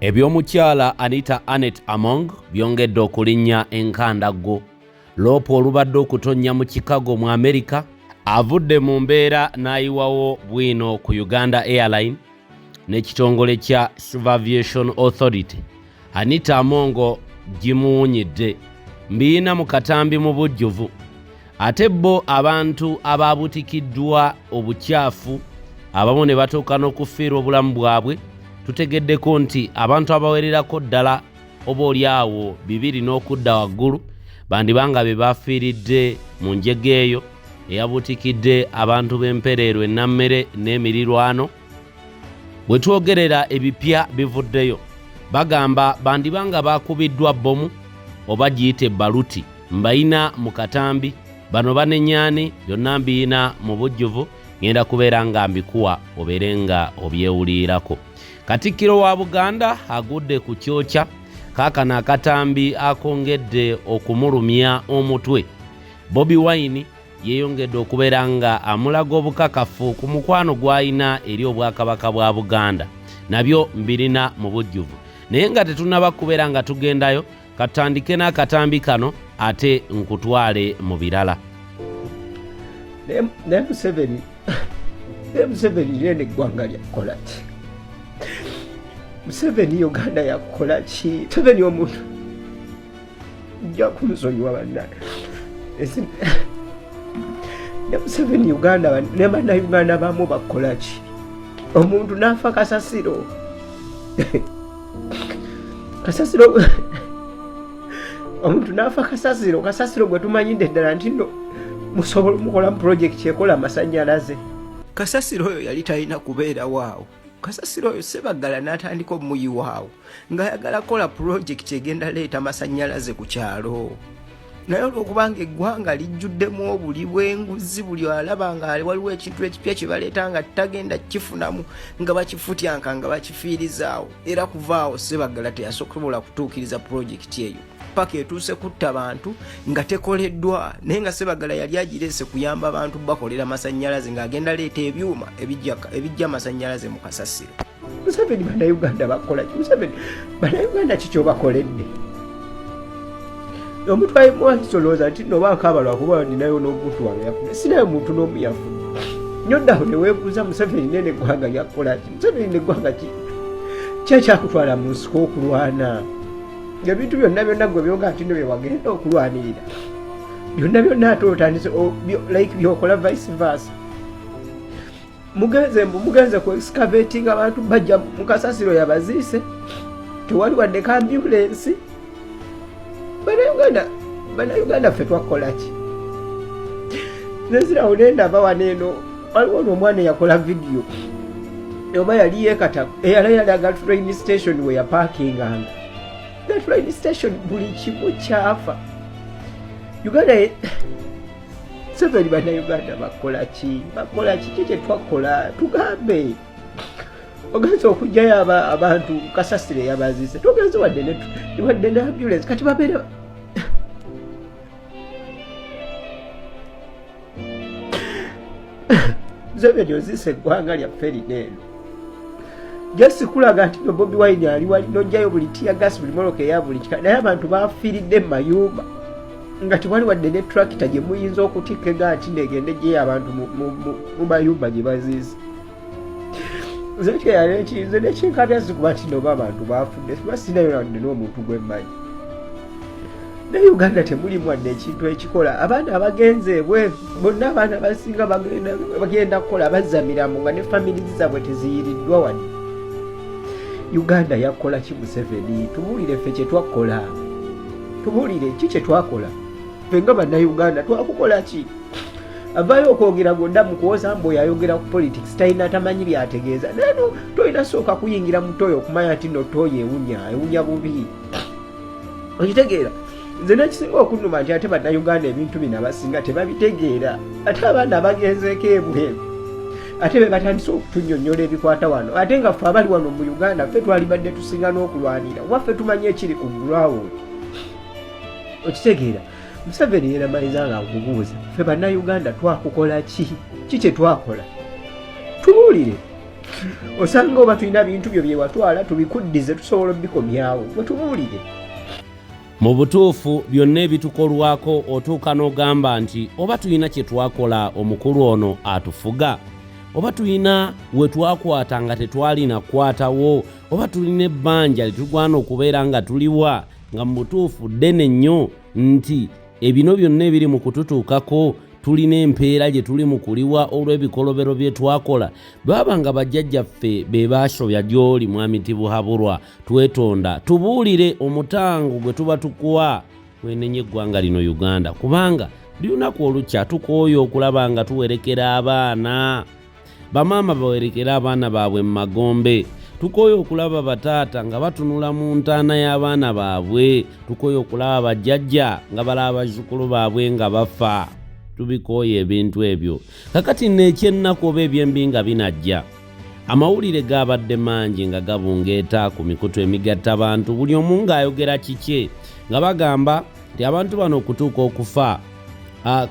Ebyomukyala Anita Annette Among byongedde okulinnya enkandaggo. Loopo olubadde okutonnya mu Chicago mu Amerika avudde mu mbeera n'ayiwawo bwino ku Uganda Airline n'ekitongole kya Civil Aviation Authority. Anita Among gimuwunyidde mbiina mu katambi mu bujjuvu. Ate bo abantu ababutikiddwa obukyafu abamu ne batuuka n'okufiirwa obulamu bwabwe. Tutegeddeko nti abantu abawererako ddala oboolyawo 200 n'okudda waggulu bandibanga be bafiiridde mu njega eyo eyabutikidde abantu b'empereero ennammere n'emirirwano. Bwe twogerera ebipya bivuddeyo bagamba bandibanga bakubiddwa bbomu oba giyite baluti mbayina mu katambi bano banenyaani byonna mbiina mu bujjuvu ngenda kubeera nga mbikuwa obeere nga obyewulirako. Katikkiro wa Buganda agudde ku kyokya kaakano akatambi akongedde okumulumya omutwe. Bobi Wine yeeyongedde okubeera nga amulaga obukakafu ku mukwano gw'alina eri obwakabaka bwa Buganda. Nabyo mbirina mu bujjuvu. Naye nga tetunaba kubeera nga tugendayo katandike n'akatambi kano ate nkutwale mu birala. Ne Museveni yene eggwanga lyakola ki? Museveni Uganda yakola ki? Museveni omuntu nja kumusonyiwa bannange. Ne Museveni Uganda ne bannayuganda bamu bakola ki? Omuntu n'afa kasasiro. Kasasiro omuntu n'afa kasasiro gwe tumanyidde ddala nti no musobola mukola mu project ekola amasannyalaze. Kasasiro oyo yali talina kubeera waawo. Kasasiro oyo Sebagala n'atandika omuyiwaawo ng'ayagala kola project egenda leeta amasannyalaze ku kyalo. Naye olw'okubanga eggwanga lijjuddemu obuli bw'enguzi buli alaba nga waliwo ekintu ekipya kye baleeta nga tagenda kifunamu nga bakifutyanka nga bakifiirizaawo. Era kuvaawo Sebagala teyasobola kutuukiriza project eyo paka etuuse kutta bantu nga tekoleddwa. Naye nga Sebagala yali agireese kuyamba abantu bakolera amasannyalaze ng'agenda leeta ebyuma ebijja amasannyalaze mu kasasiro. Museveni bannayuganda bakola ki? Museveni bannayuganda kiki obakoledde? Omuntu ayimwakisolooza nti no baakabalwa kuba ninayo n'omuntu wange yafuna. Sinayo muntu n'omu yafuna. Nyoddaho ne weebuuza Museveni nene eggwanga lyakola ki? Museveni n'eggwanga ki? Kyakyakutwala mu nsiko okulwana. Ebintu byonna gwe byonga ati bye wagenda okulwanirira. Byonna ate otandise like byokola vice versa. Mugenze ku excavating abantu bajja mu kasasiro yabaziise. Tewali wadde ka ambulance. Bannayuganda ffe twakola ki? Nezira onenda bawaneeno waliwo n'omwana eyakola vidiyo oba yali yeekata eyalaga train station we yapaakinganga. That train station buli kimu kyafa. Uganda Museveni bannayuganda bakola ki? Kiki twakola? Tugambe. Ogenza okujjayo abantu kasasire yabaziise. Togenze wadde ne ambulance kati babeera Museveni oziise eggwanga lyaffe lineeno. Just kulaga nti Bobi Wine ali wali n'ojjayo buli tiya gas buli moloka eya buli kika. Naye abantu bafiiridde mu mayumba nga tewali wadde ne tractor gye muyinza okutikka egaati negende gyeyo abantu mu mayumba gye baziise. Zeke yali ekiyinza nekinkatasi kuba nti noba abantu bafudde kuba sinayo wadde n'omuntu gwemmanyi. Ne Uganda temulimu wadde ekintu ekikola. Abaana abagenze bonna abaana abasinga bagenda kukola bazzamiramu nga ne famiri zaabwe teziyiriddwa wadde. Uganda yakola ki Museveni? Tubuulire ffe kye twakola. Tubuulire ki kye twakola? Ffe nga bannayuganda twakukola ki? Avaayo okwogera gonda mu kuwoza mbu yayogera ku politics talina tamanyi byategeeza. Nano tolina sooka kuyingira mu toyo okumanya nti no toyo ewunya bubi. Okitegeera? Nze nekisinga okunnuma nti ate bannayuganda ebintu bino abasinga tebabitegeera. Ate abaana abagenzeeko ebweru ate be batandise okutunnyonnyola ebikwata wano. Ate nga ffe abali wano mu Uganda ffe twalibadde tusinga n'okulwanira. Waffe tumanyi ekiri ku ground. Okitegeera? Museveni yeeramaliriza nga nkubuuza ffe bannayuganda twakukola ki? Ki kye twakola? Tubuulire. osanga oba tulina bintu byo bye watwala tubikuddize tusobola bikomyawo wetubuulire. Mu butuufu byonna ebitukolwako otuuka n'ogamba nti oba tulina kye twakola omukulu ono atufuga, oba tulina we twakwata nga tetwalina kukwatawo, oba tulina ebbanja litugwana okubeera nga tuliwa, nga mu butuufu ddene nnyo nti ebino byonna ebiri mu kututuukako tulina empeera gye tuli mu kuliwa olw'ebikolobero bye twakola. Baba nga bajjajjaffe be baasobya gy'oli mwami Tibuhaburwa, twetonda tubuulire omutango gwe tuba tukuwa wenenye eggwanga lino Uganda, kubanga buli lunaku olukya tukooye okulaba nga tuwerekera abaana bamaama bawerekera abaana baabwe mu magombe, tukooye okulaba bataata nga batunula mu ntaana y'abaana baabwe, tukooye okulaba bajjajja nga balaba bazzukulu baabwe nga bafa. Tubikooye ebintu ebyo. Kakati n'ekyennaku oba ebyembi nga binajja, amawulire gaabadde mangi nga gabungeeta ku mikutu emigatta abantu, buli omu ng'ayogera kikye nga bagamba nti abantu bano okutuuka okufa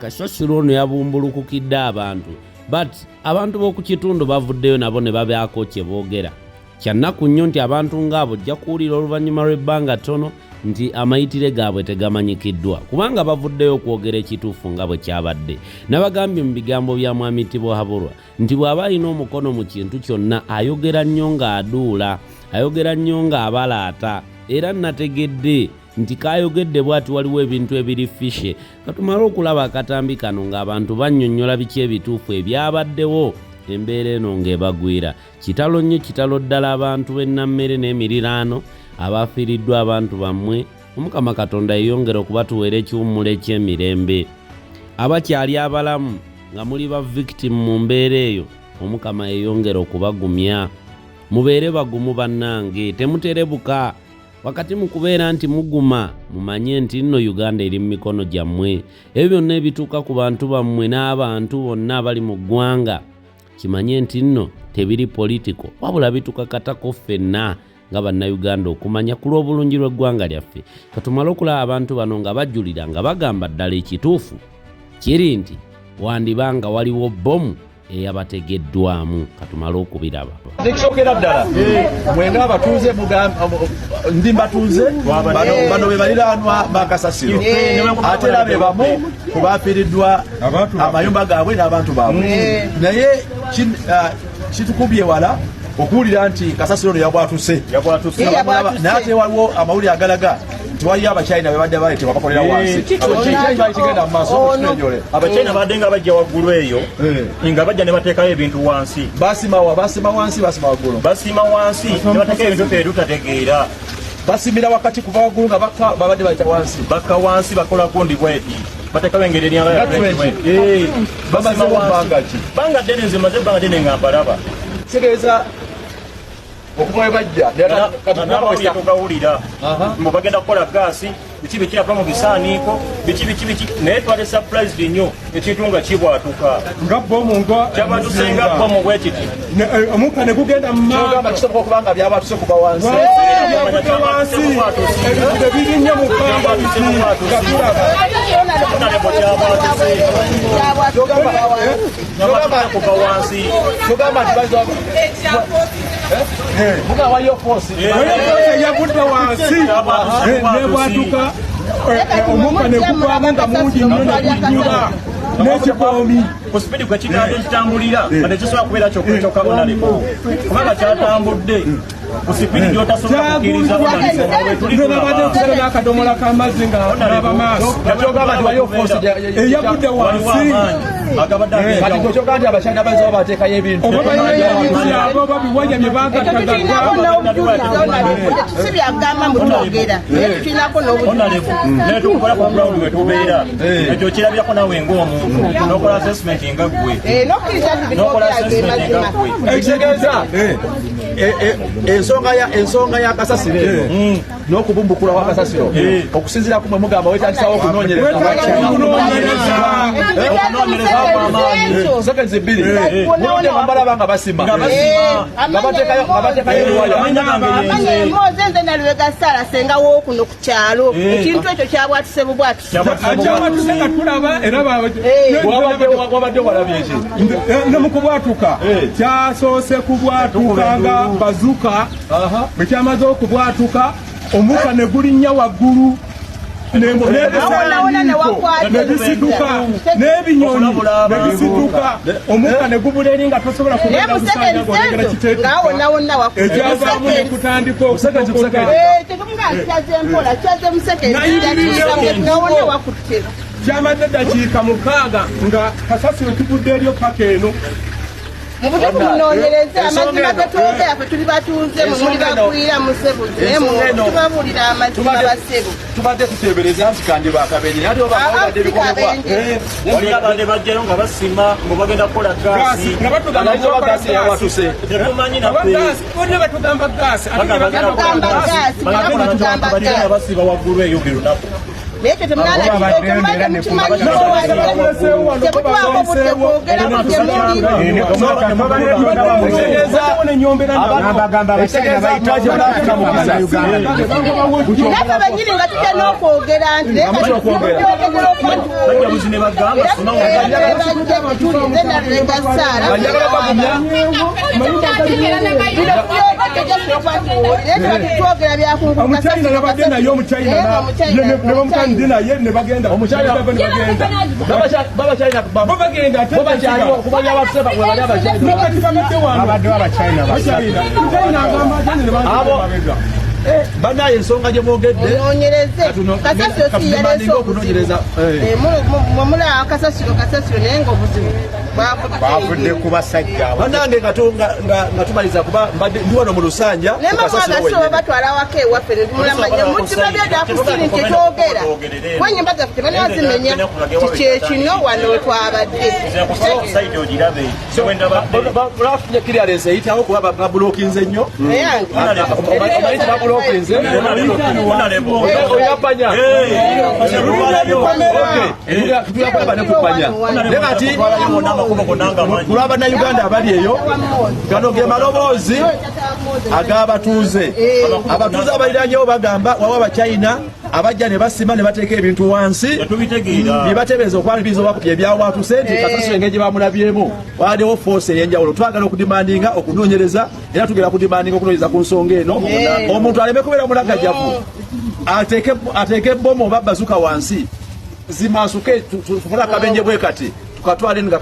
kasasiro ono yabumbulukukidde abantu, but abantu b'oku kitundu bavuddeyo nabo ne babaako kye boogera. Kyannaku nnyo nti abantu ng'abo ojja kuwulira oluvannyuma lw'ebbanga ttono nti amayitire gaabwe tegamanyikiddwa, kubanga bavuddeyo okwogera ekituufu nga bwe kyabadde. Nabagambye mu bigambo bya mwami Tibuhaburwa nti bw'aba alina omukono mu kintu kyonna ayogera nnyo ng'aduula, ayogera nnyo ng'abalaata, era nategedde nti kayogedde bw'ati waliwo ebintu ebiri fishe. Katumale okulaba akatambi kano ng'abantu bannyonnyola biki ebituufu ebyabaddewo, embeera eno ng'ebagwira. Kitalo nnyo, kitalo ddala abantu b'ennammere n'emiriraano abafiiriddwa abantu bammwe. Omukama Katonda yeyongera okubatuweera ekiwummulo eky'emirembe. Abakyali abalamu nga muli ba victim mu mbeera eyo, Omukama yeyongera okubagumya. Mubeere bagumu bannange, temuterebuka. Wakati mu kubeera nti muguma, mumanye nti nno Uganda eri mu mikono gyammwe. Ebyo byonna ebituuka ku bantu bammwe n'abantu bonna abali mu ggwanga, kimanye nti nno tebiri politiko, wabula bitukakatako ffenna nga bannayuganda okumanya ku lw'obulungi lw'eggwanga lyaffe. Katumale okulaba abantu bano nga bajjulira nga bagamba ddala ekituufu kiri nti wandibanga waliwo bbomu eyabategeddwamu. Katumale okubiraba. Nekisookera ddala mwenga abatuuze ndi mbatuuze bano be baliraanwa bakasasiro, ate era be bamu ku baafiiriddwa amayumba gaabwe n'abantu baabwe. Naye kitukubye wala okuwulira nti kasasiro ono yabwatuse, naye ate waliwo amawulire agalaga nti waliyo abakyayina be badde baleetebwa bakolera wansi. Kigenda mu maaso abakyayina badde nga bajja waggulu eyo nga bajja ne bateekayo ebintu wansi, basima wansi basima waggulu, basima wansi ne bateekayo ebintu bye tutategeera, basimira wakati kuva waggulu nga babadde bayita wansi, bakka wansi bakolako ndi bweti bateekayo engeri eryanga bamaze bbanga ki banga ddene, nze maze ebbanga ddene nga mbalaba. kitegeeza okuva we bajja n'amawulire tugawulira mbu bagenda kukola gaasi, biki bikirava mu bisaaniiko, biki naye twali surprised nnyo ekintu nga kibwatuka nga bbomu kyabatusenga bbomu bwe kiti omukka ne gugenda mu kyogamba kisoboka okuba nga byabatuse kuva wansi, ebintu birinnya mu bbanga kuva wansi, kyogamba nti muga waliyo foosi eyagudde wansi nebwatuka, omukka ne gugwamu nga mungi nnyo negujjula n'ekikoomi ku sipidi gwe kigambo ekitambulira nga tekisobola kubeera kyokka onaleko, kubanga kyatambudde ku sipidi gy'otasobola kukkiriza nabadde okugala n'akadomola k'amazzi nga naba maaso, kyogamba nti waliyo foosi eyagudde wansi. kati gwe kyogamba nti abakyayina bayinza oba bateekayo ebintu oba balina ebintu byabwe oba biwanya bye bagattagaga naye tukukola ku ground we tubeera, ekyo kirabirako nawe ng'omuntu n'okola assessment nga ggwe, n'okola assessment nga ggwe. ekitegeeza ensonga ya kasasiro eno n'okubumbukula kwa kasasiro okusinziira ku mwe mugamba wetaagisawo okunoonyereza seconds bbiri muludde mubalaba nga basima nga bateekayo ebiwaya bibega sala senga wo kuno ku kyalo ekintu ekyo kyabwatuse bubwatuse kyabwatuse nga tulaba era wabadde walabye ki ne mu kubwatuka kyasoose kubwatuka nga bazuka bwe kyamaze okubwatuka omuka ne gulinnya waggulu nebisiduka n'ebinyonyi nebisiduka omuka ne gubula eri nga tosobola kubeeragusanyagolegera kiteekaaekyavaamu ne kutandika kyamadde dakiika 6 nga kasasiro tugudde eryo paka eno mubuto kunoonyereza amazima getwogera fe tuli batuuze mu muli bakwira musebuzi tubabulira amazima basebu tubadde tuteebereza nti kandi bakabenye ate obadde bikolebwa wali abadde bajjayo nga basima ngo bagenda kukola gaasi gasi yawatuse tetumanyi naffe batugamba gaasi balina basiba waggulu eyo buli lunaku ekyo temunalakitemumaze mukimanyitebutwako budde kwogera nafe benyini nga tutya n'okwogera nti tulize nalegasaala twogera byakunkukasaabadde naye omuchina naye ne bagenda banaye ensonga gye mwogedde kasasiro naye nga obuzibu bavudde ku basajja banange nga tumaliza kuba ndi wano mu lusanja nemagwagasiba batwala wako ewaffe nemulamanya mukibabya gyakusini kyetwogera wenyumba zaffe tebanazimenya kikyekino wano wetwabadde bafunye kirialensi eyitawo kuba babulokinze nnyo oyapanya tuyakwaba nekupanya nekati kulw'abannayuganda abali eyo gano ge maloboozi ag'abatuuze abatuuze abaliranyewo bagamba wawa abachina abajja ne basima ne bateeka ebintu wansi byebatebeeza okwaniriza obakubya ebyawatuse nti kasasiro engeri gye bamulabyemu waliwo force ey'enjawulo twagala okudimandinga okunoonyereza era tugera kudimandinga okunoonyereza ku nsonga eno omuntu aleme kubeera mulagajjavu ateeke ebbomu oba bazuka wansi zimasuke tufune akabenje bwe kati tukatwale nga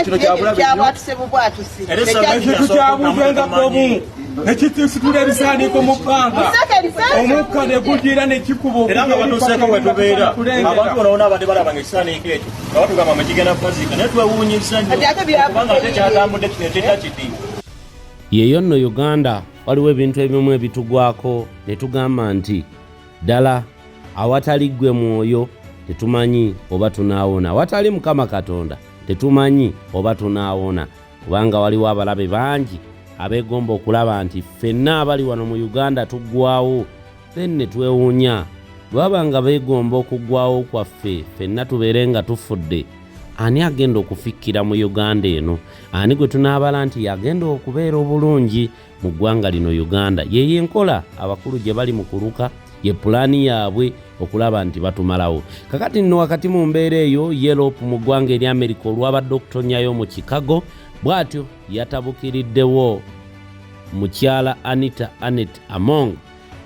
kino kyabulaekitukyabuzwenga bomu nekitusitula ebisaaniiko mu bbanga omukka ne gugira nekikuba era nga batuuseeko bwe tubeera abantu bonaona abadde balabanga ekisaaniiko ekyo nga batugamba mwe kigenda kukazika naye twewuunyisa nnyo kubanga ate kyatambudde kino teta kiti yeyo nno Uganda waliwo ebintu ebimu ebitugwako ne tugamba nti ddala awatali ggwe mwoyo tetumanyi oba tunaawona, awatali Mukama Katonda tetumanyi oba tunaawona, kubanga waliwo abalabe bangi abeegomba okulaba nti ffenna abali wano mu Uganda tuggwawo then ne twewuunya. Bwaba nga beegomba okuggwawo kwaffe ffenna tubeere nga tufudde, ani agenda okufikkira mu Uganda eno? Ani gwe tunaabala nti yagenda okubeera obulungi mu ggwanga lino Uganda? Yeyo enkola abakulu gye bali mu kuluka, ye pulaani yaabwe okulaba nti batumalawo. Kakati nno wakati mu mbeera eyo Europe mu ggwanga eri Amerika olwabadde okutonyayo mu Chicago, bw'atyo yatabukiriddewo mukyala Anita Anet Among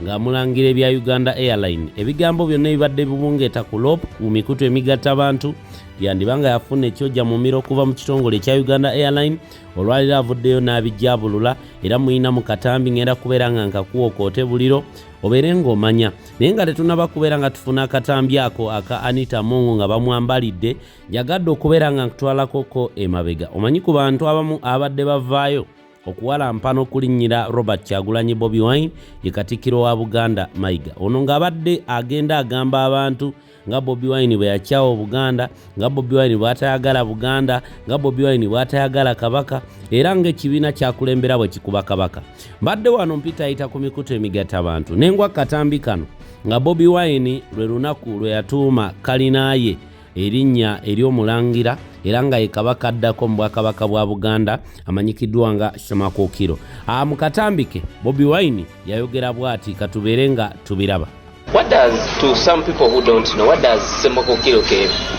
ng'amulangira ebya Uganda Airline. Ebigambo byonna ebibadde bibungeeta ku loop ku mikutu emigatta abantu yandibanga yafuna ekyojja mu miro okuva mu kitongole ekya Uganda Airline, olwaliro avuddeyo n'abijjabulula era muyina mu katambi ngenda kubeera nga nkakuwokoote buliro obeere ng'omanya. Naye nga tetunaba kubeera nga tufuna akatambi ako aka Anita Mongo nga bamwambalidde, njagadde okubeera nga nkutwalakoko emabega. Omanyi ku bantu abamu abadde bavaayo okuwalampa n'okulinnyira Robert Kyagulanyi Bobi Wine, ye Katikkiro wa Buganda Mayiga. Ono ng'abadde agenda agamba abantu nga Bobi Wine bwe yakyawa Buganda, nga Bobi Wine bw'atayagala Buganda, nga Bobi Wine bw'atayagala Kabaka, era ng'ekibiina kyakulembera bwe kikuba Kabaka. Mbadde wano mpitayita ku mikutu emigatta abantu nengwa katambi kano nga Bobi Wine lwe lunaku lwe yatuuma kalinaaye erinnya ery'omulangira era nga ye kabaka addako mu bwakabaka bwa Buganda amanyikiddwa nga Semakookiro. Mu katambike Bobi Wine yayogera bw'ati katubeere nga tubiraba. What does, to some people who don't know, what does Semakookiro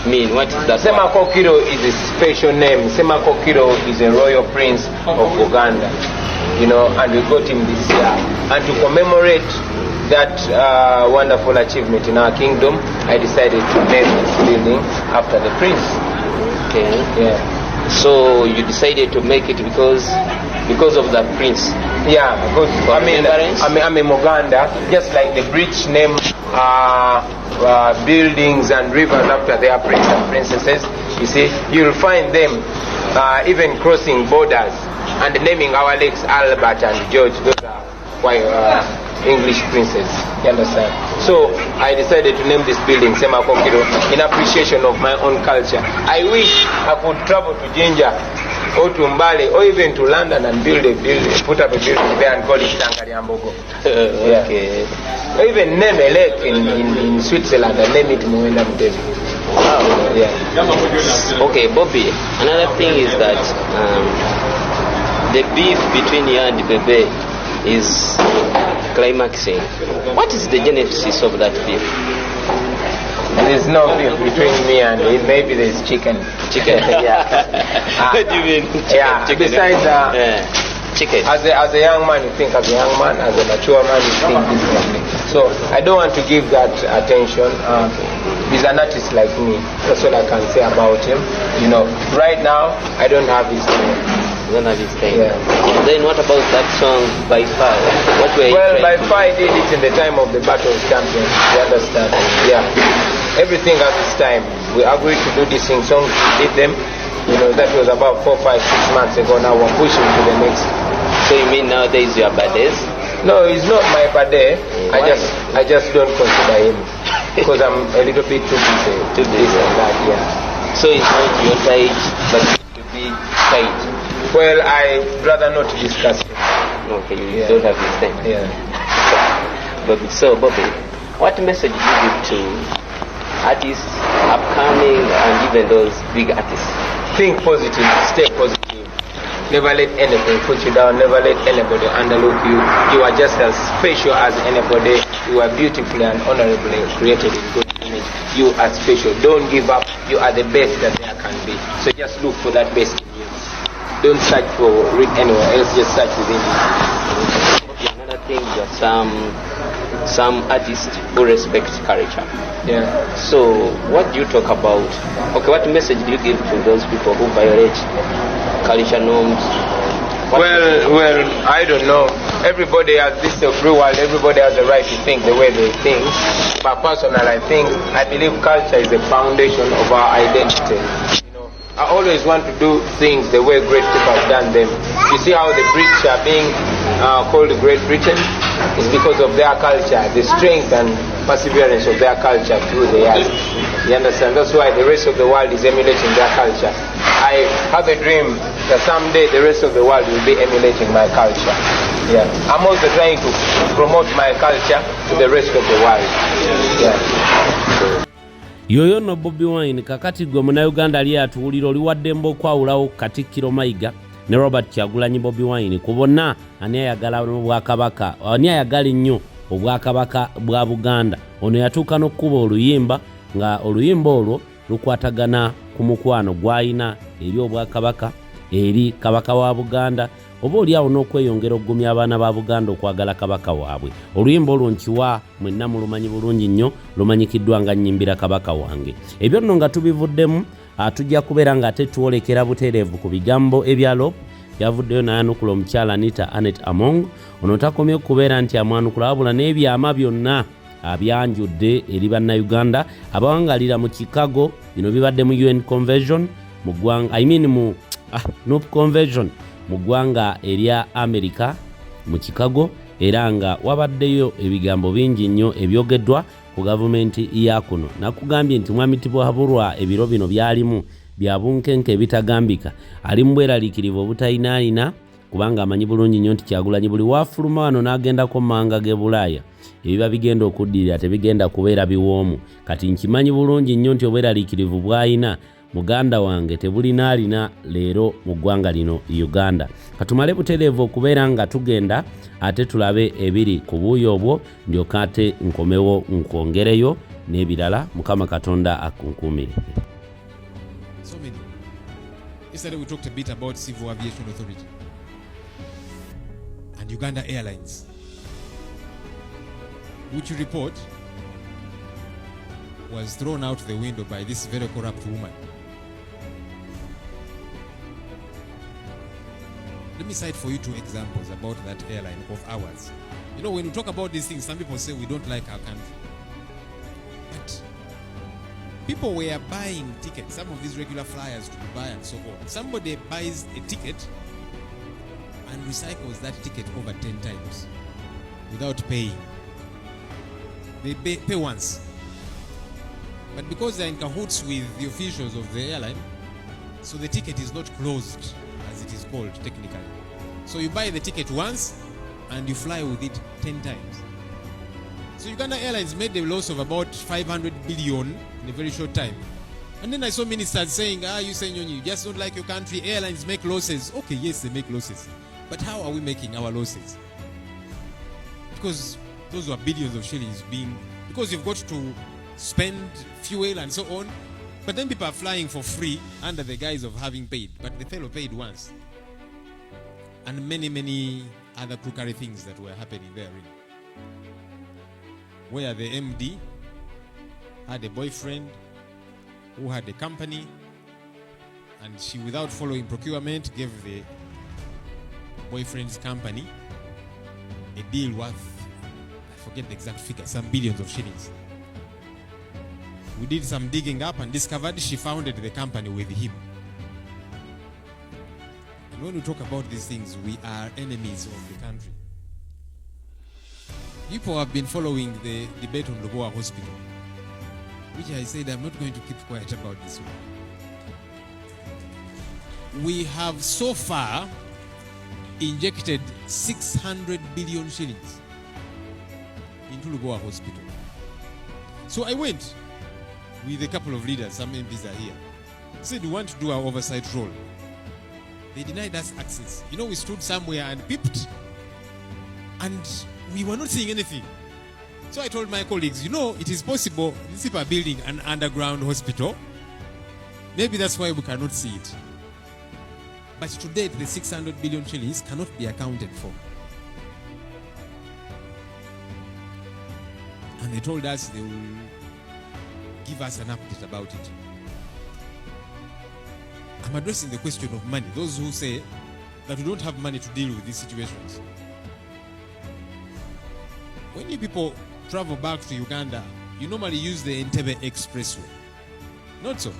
mean? What is that? Semakookiro is a special name. Semakookiro is a royal prince of Uganda, and we got him this year. And to commemorate that wonderful achievement in our kingdom, I decided to name this building after the prince. Okay. Yeah. So you decided to make it because of the prince? Yeah, because I'm in Uganda, just like the British name buildings and rivers after their prince and princesses. You see, you'll find them even crossing borders and naming our lakes Albert and George. Those are quite English princes, you understand? So I decided to name this building Semakookiro in appreciation of my own culture. I wish I could travel to Jinja or to Mbale or even to London and put up a building there and call it Tanganyambogo. Okay. Or even name a lake in Switzerland and name it Muwenda Mutebi. Wow. Yeah. Okay, Bobby, another thing is that the beef between you and Bebe is climaxing. What is the genesis of that beef? There's no beef between me and him. Maybe there's chicken. Yeah. What do you mean? Chicken? Besides chicken. As a young man, you think as a young man. As a mature man, you think differently. So I don't want to give that attention. He's an artist like me. That's all I can say about him. Right now, I don't have his name. Yeah. Then what about that song By Far? By Far I did it in the time of the Battle of Champions. You understand? Yeah. Everything has its time. We agreed to do this song. We did them. That was about 4, 5, 6 months ago. Now we're pushing to the next. So you mean nowadays your birthdays? No, it's not my birthday. I just don't consider him because I'm a little bit too busy. Too busy and that. Yeah. So it's not your side, but to be tight. Well, I'd rather not discuss it. Okay, you don't have this thing. Yeah. Bobby, what message do you give to artists, upcoming and even those big artists? Think positive, stay positive. Never let anything put you down, never let anybody underlook you. You are just as special as anybody. You are beautifully and honorably created in good image. You are special. Don't give up. You are the best that there can be. So just look for that best in you. Don't search for it anywhere else, just search within you. Another thing is that some artists who respect culture. Yeah. So what do you talk about? Okay, what message do you give to those people who violate culture norms? Well, I don't know. Everybody has this free world. Everybody has the right to think the way they think. But personally, I believe culture is the foundation of our identity. I always want to do things the way great people have done them. You see how the British are being called Great Britain? It's because of their culture, the strength and perseverance of their culture through the years. You understand? That's why the rest of the world is emulating their culture. I have a dream that someday the rest of the world will be emulating my culture. Yeah. I'm also trying to promote my culture to the rest of the world. Yeah. Yoyo no Bobi Wine kakati gwe Munnayuganda ali atuwulira oliwaddemba okwawulawo Katikkiro Mayiga ne Robert Kyagulanyi Bobi Wine ku bonna ani ayagala Obwakabaka, ani ayagala nnyo Obwakabaka bwa Buganda. Ono yatuuka n'okkuba oluyimba nga oluyimba olwo lukwatagana ku mukwano gw'alina eri Obwakabaka eri Kabaka wa Buganda oba oli awo n'okweyongera okugumya abaana ba Buganda okwagala Kabaka waabwe. Oluyimba olwo nkiwa mwenna mulumanyi bulungi nnyo, lumanyikiddwa nga Nnyimbira Kabaka wange. Ebyo nno nga tubivuddemu tujja kubeera nga ate twolekera butereevu ku bigambo ebya Lop yavuddeyo n'ayanukula omukyala Anita Anet Among. Ono takomye okubeera nti amwanukula wabula n'ebyama byonna abyanjudde eri bannayuganda abawangalira mu Chicago. Bino bibadde mu UN Convention mu ggwanga mu NUP Convention mu ggwanga erya Amerika mu Chicago, era nga wabaddeyo ebigambo bingi nnyo ebyogeddwa ku gavumenti ya kuno. Nakugambye nti mwami Tibwaburwa ebiro bino byalimu bya bunkenke bitagambika, ali mu bweraliikirivu obutayinaayina kubanga amanyi bulungi nnyo nti Kyagulanyi buli wafuluma wano n'agendako manga ge Bulaaya ebiba bigenda okuddirira tebigenda kubeera biwoomu. Kati nkimanyi bulungi nnyo nti obweraliikirivu bw'alina muganda wange tebulina leero mu ggwanga lino Uganda. Katumale butereevu okubeera nga tugenda ate tulabe ebiri ku buuyo obwo ndyoka ate nkomewo nkwongereyo n'ebirala. Mukama Katonda akunkuumire. So many. Yesterday we talked a bit about Civil Aviation Authority and Uganda Airlines, which report was thrown out the window by this very corrupt woman. Let me cite for you 2 examples about that airline of ours. You know, when we talk about these things, some people say we don't like our country. But people were buying tickets, some of these regular flyers to Dubai and so on. Somebody buys a ticket and recycles that ticket over 10 times without paying. They pay once. But because they're in cahoots with the officials of the airline, so the ticket is not closed, as it is called technically. So you buy the ticket once and you fly with it 10 times. So Uganda Airlines made a loss of about 500 billion in a very short time. And then I saw ministers saying, you saying you just don't like your country, airlines make losses. Okay, yes, they make losses. But how are we making our losses? Because those were billions of shillings because you've got to spend fuel and so on. But then people are flying for free under the guise of having paid. But the fellow paid once. And many, many other crookery things that were happening therein. Where the MD had a boyfriend who had a company, and she, without following procurement, gave the boyfriend's company a deal worth, I forget the exact figure, some billions of shillings. We did some digging up and discovered she founded the company with him. And when we talk about these things, we are enemies of the country. People have been following the debate on Loboa Hospital, which I said I'm not going to keep quiet about this one. We have so far injected 600 billion shillings into Loboa Hospital. So I went with a couple of leaders, some MPs are here, said we want to do our oversight role. They denied us access. You know, we stood somewhere and peeped, and we were not seeing anything. So I told my colleagues, you know, it is possible these people are building an underground hospital. Maybe that's why we cannot see it. But to date, the 600 billion shillings cannot be accounted for. And they told us they will give us an update about it. I'm addressing the question of money. Those who say that we don't have money to deal with these situations. When you people travel back to Uganda, you normally use the Entebbe Expressway. Not so.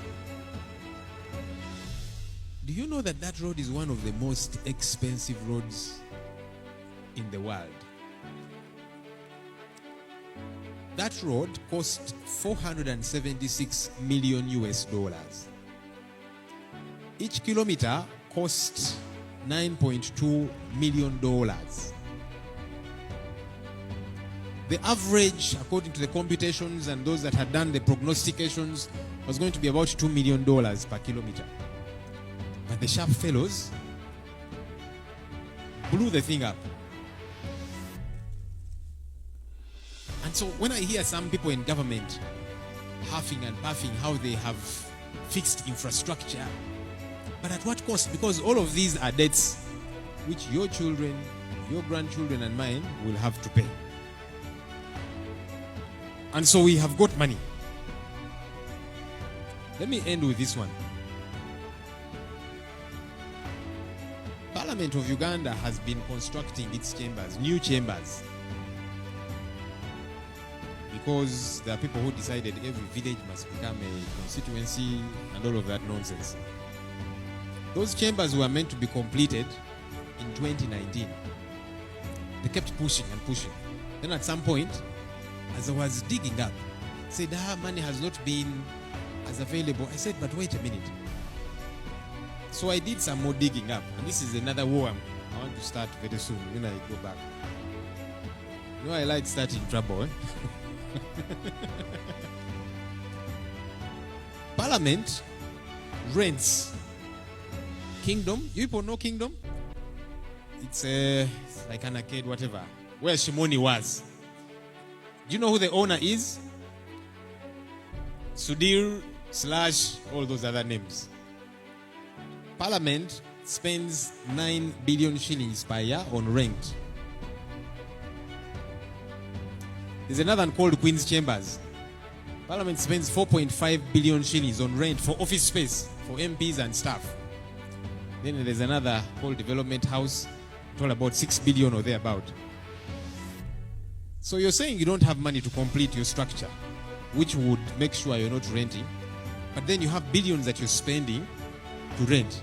Do you know that that road is one of the most expensive roads in the world? That road cost $476 million US. Each kilometer cost $9.2 million. The average, according to the computations and those that had done the prognostications, was going to be about $2 million per kilometer. But the sharp fellows blew the thing up. And so when I hear some people in government huffing and puffing how they have fixed infrastructure, but at what cost? Because all of these are debts which your children, your grandchildren and mine will have to pay. And so we have got money. Let me end with this one. Parliament of Uganda has been constructing its chambers, new chambers, because there are people who decided every village must become a constituency and all of that nonsense. Those chambers were meant to be completed in 2019. They kept pushing and pushing. Then at some point, as I was digging up, said, money has not been as available. I said, but wait a minute. So I did some more digging up, and this is another war I want to start very soon when I go back. You know, I like starting trouble. Parliament rents. Kingdom, you people know Kingdom? It's like an arcade, whatever, where Shimoni was. Do you know who the owner is? Sudhir / all those other names. Parliament spends 9 billion shillings per year on rent. There's another one called Queen's Chambers. Parliament spends 4.5 billion shillings on rent for office space for MPs and staff. Then there's another called Development House, all about 6 billion or thereabout. So you're saying you don't have money to complete your structure, which would make sure you're not renting, but then you have billions that you're spending to rent.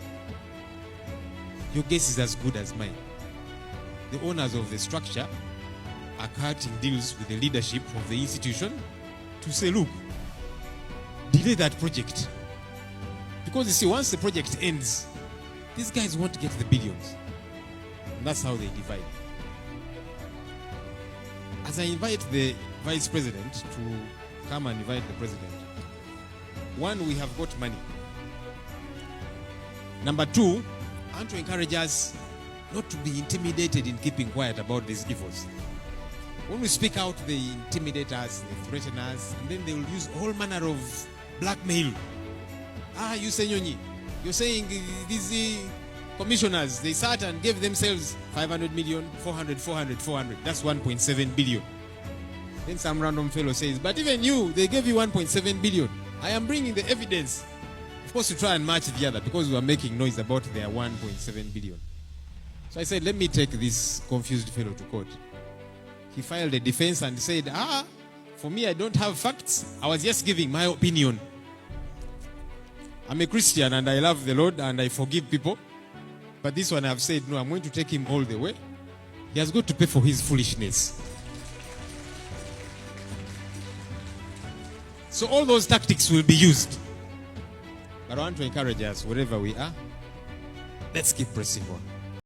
Your guess is as good as mine. The owners of the structure are cutting deals with the leadership of the institution to say, look, delay that project. Because you see, once the project ends, these guys want to get the billions. And that's how they divide. As I invite the vice president to come and invite the president, one, we have got money. Number two, I want to encourage us not to be intimidated in keeping quiet about these evils. When we speak out, they intimidate us, they threaten us, and then they will use all manner of blackmail. You say Nyonyi, you're saying these commissioners, they sat and gave themselves 500 million, 400. That's 1.7 billion. Then some random fellow says, but even you, they gave you 1.7 billion. I am bringing the evidence. Of course, to try and match the other because we are making noise about their 1.7 billion. So I said, let me take this confused fellow to court. He filed a defense and said, for me, I don't have facts. I was just giving my opinion. I'm a Christian and I love the Lord and I forgive people. But this one I've said, no, I'm going to take him all the way. He has got to pay for his foolishness. So all those tactics will be used. But I want to encourage us, wherever we are, let's keep pressing on.